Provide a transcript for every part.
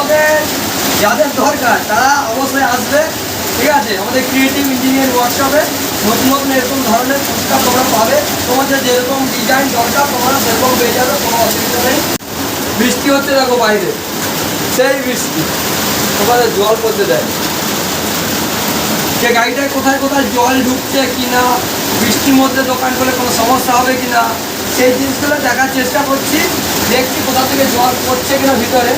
তোমাদের যাদের দরকার তারা অবশ্যই আসবে, ঠিক আছে? আমাদের ক্রিয়েটিভ ইঞ্জিনিয়ারিং ওয়ার্কশপে নতুন নতুন এরকম ধরনের ফুচকা তোমরা পাবে। তোমাদের যেরকম ডিজাইন দরকার তোমরা সেরকম পেয়ে যাবে, কোনো অসুবিধা নেই। বৃষ্টি হচ্ছে দেখো বাইরে, সেই বৃষ্টি তোমাদের জল পড়তে দেয়। যে গাড়িটায় কোথায় কোথায় জল ঢুকছে কিনা, বৃষ্টির মধ্যে দোকান করলে কোনো সমস্যা হবে কিনা, সেই জিনিসগুলো দেখার চেষ্টা করছি। দেখছি কোথা থেকে জল পড়ছে কিনা ভিতরে।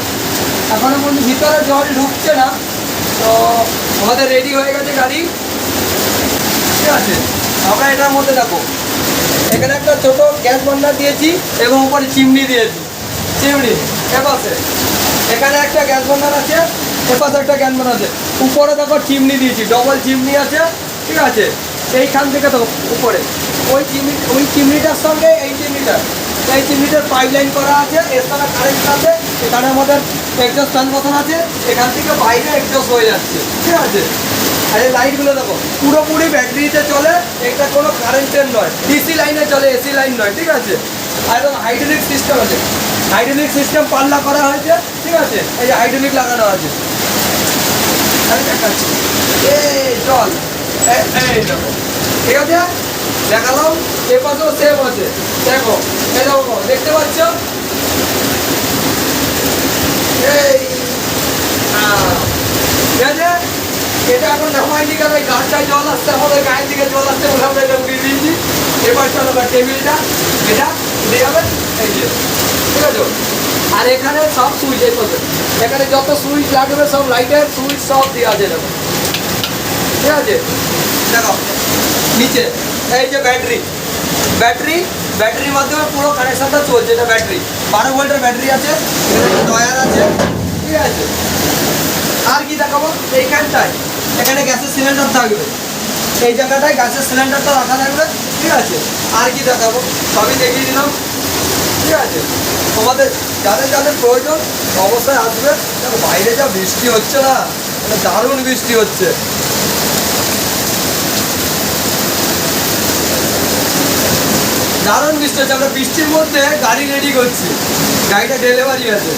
এখনও পর্যন্ত ভিতরে জল ঢুকছে না। তো আমাদের রেডি হয়ে গেছে গাড়ি, ঠিক আছে? আমরা এটার মধ্যে দেখো এখানে একটা ছোট গ্যাস বার্নার দিয়েছি এবং উপরে চিমনি দিয়েছি। চিমনি এপাশে এখানে একটা গ্যাস বার্নার আছে, এপাশে একটা গ্যাস বার্নার আছে। উপরে দেখো চিমনি দিয়েছি, ডবল চিমনি আছে, ঠিক আছে? এইখান থেকে তো উপরে ওই চিমনিটার সঙ্গে এই চিমনিটার পাইপ লাইন করা আছে। এর সঙ্গে কারেন্ট আছে, এখানে আমাদের এক্সস্ট ফ্যান বসানো আছে, এখান থেকে বাইরে এক্সস্ট হয়ে যাচ্ছে, ঠিক আছে? আর এই লাইটগুলো দেখো পুরোপুরি ব্যাটারিতে চলে, এটা কোনো কারেন্টের নয়, ডিসি লাইনে চলে, এসি লাইন নয়, ঠিক আছে? আর এবং হাইড্রোলিক সিস্টেম আছে, হাইড্রোলিক সিস্টেম পাল্লা করা হয়েছে, ঠিক আছে? এই যে হাইড্রোলিক লাগানো আছে, আমি দেখাচ্ছি। এই জল এই দেখো, ঠিক আছে? দেখালাম। এ পাশেও সেম আছে, দেখো এই দেখো, দেখতে পাচ্ছ? এই ঠিক আছে? এটা এখন নামাইনি কেন, এই গাছটায় জল আসছে, আমাদের গায়ের দিকে জল আসছে বলে আমরা এটা উঠিয়ে দিয়েছি। এবার চলো টেবিলটা এটা উঠে যাবে, এই যে, ঠিক আছে? আর এখানে সব সুইচ, এই পথে এখানে যত সুইচ লাগবে সব লাইটের সুইচ সব দেওয়া আছে, দেখো, ঠিক আছে? দেখো নিচে এই যে ব্যাটারির মাধ্যমে পুরো কানেকশনটা চলছে। এটা ব্যাটারি 12 ভোল্টের ব্যাটারি আছে, এখানে ডয়ার আছে, ঠিক আছে? আর কি দেখাবো? এইখানটায় এখানে গ্যাসের সিলিন্ডার থাকবে, এই জায়গাটায় গ্যাসের সিলিন্ডারটা রাখা থাকবে, ঠিক আছে? আর কি দেখাবো? সবই দেখিয়ে দিলাম, ঠিক আছে? তোমাদের যাদের যাদের প্রয়োজন অবশ্যই আসবে। দেখো বাইরে যা বৃষ্টি হচ্ছে না, মানে দারুণ বৃষ্টি হচ্ছে। দারুণ বৃষ্টি হচ্ছে, আমরা বৃষ্টির মধ্যে গাড়ি রেডি করছি, গাড়িটা ডেলিভারি আছে।